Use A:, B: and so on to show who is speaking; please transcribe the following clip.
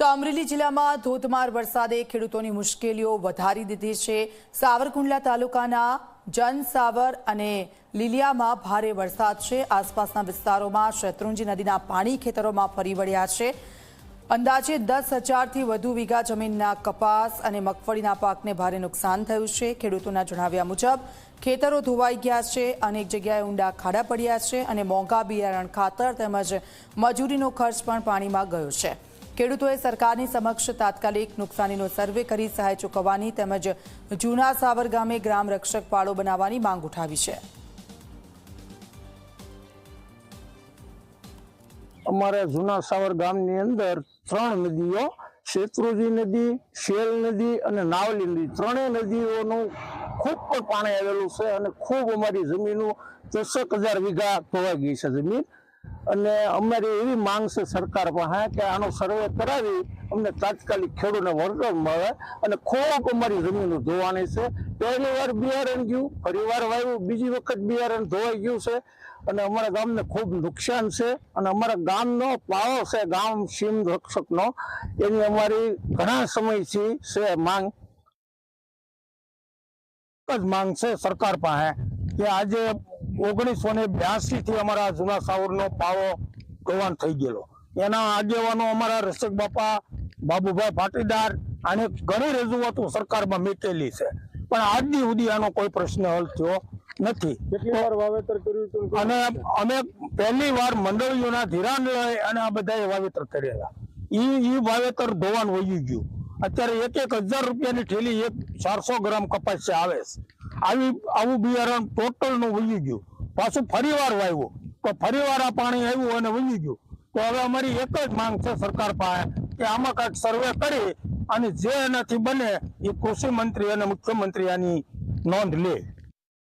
A: તો અમરેલી જિલ્લામાં ધોધમાર વરસાદે ખેડૂતોની મુશ્કેલીઓ વધારી દીધી છે। સાવરકુંડલા તાલુકાના જનસાવર અને લીલિયામાં ભારે વરસાદ છે। આસપાસના વિસ્તારોમાં શેત્રુંજી નદીના પાણી ખેતરોમાં ફરી વળ્યા છે। અંદાજે 10,000થી વધુ વીઘા જમીનના કપાસ અને મગફળીના પાકને ભારે નુકસાન થયું છે। ખેડૂતોના જણાવ્યા મુજબ ખેતરો ધોવાઈ ગયા છે, અનેક જગ્યાએ ઊંડા ખાડા પડ્યા છે અને મોંઘા બિયારણ, ખાતર તેમજ મજૂરીનો ખર્ચ પણ પાણીમાં ગયો છે। ખેડૂતોએ સરકારની સમક્ષ તાત્કાલિક નુકસાનીનો સર્વે કરી સહાય ચૂકવવાની તેમજ જૂના સાવર ગામે ગ્રામ રક્ષક પાળો બનાવવાની માંગ ઉઠાવી છે।
B: અમારે જૂના સાવર ગામની અંદર 3 નદીઓ, શેત્રુંજી નદી, શેલ નદી અને નાવલી નદી, ત્રણેય નદીઓનું ખૂબ પણ પાણી આવેલું છે અને ખૂબ અમારી જમીનો 10,000 વીઘા ધોવાઈ ગઈ છે જમીન। અને અમારી એવી માંગ છે સરકાર પાસે કે આનો સર્વે કરાવી અમને તાત્કાલિક ખેડૂતને વળતર મળે અને ખૂબ અમારી જમીનો ધોવાની છે। પહેલી વાર બિયારણ ગયું, ફરીવાર વાવ્યું, બીજી વખત બિયારણ ધોવાઈ ગયું છે અને અમારા ગામને ખૂબ નુકસાન છે અને અમારા ગામનો પાળો છે, ગામ સીમ રક્ષકનો, એની અમારી ઘણા સમયથી છે માંગ છે સરકાર પાસે કે આજે 1982 થી અમારા જૂના સાવરનો પાળો ધોવાણ થઈ ગયેલો। એના આગેવાનો અમારા રસિક બાપા બાબુભાઈ પાટીદાર આને ઘણી રજૂઆતો સરકારમાં મૂકેલી છે, પણ આજ દી સુધી આનો કોઈ પ્રશ્ન હલ થયો નથી।
C: કેટલી વાર વાવેતર કર્યું
B: અને અમે પહેલી વાર મંડળીઓના ધિરાણ લઈ અને આ બધાએ વાવેતર કરેલા। ઈ વાવેતર ધોવાણ વહી ગયું। અત્યારે 1,000 રૂપિયાની ઠેલી 400 ગ્રામ કપાસ આવે છે। આવું બિયારણ ટોટલ નું વહી ગયું, પાછું ફરીવાર વાવ્યું તો ફરીવાર આ પાણી આવ્યું અને વહી ગયું। તો હવે અમારી એક જ માંગ છે સરકાર પાસે કે આમાં કાંઈક સર્વે કરી અને જે એનાથી બને એ કૃષિ મંત્રી અને મુખ્યમંત્રી આની નોંધ લે।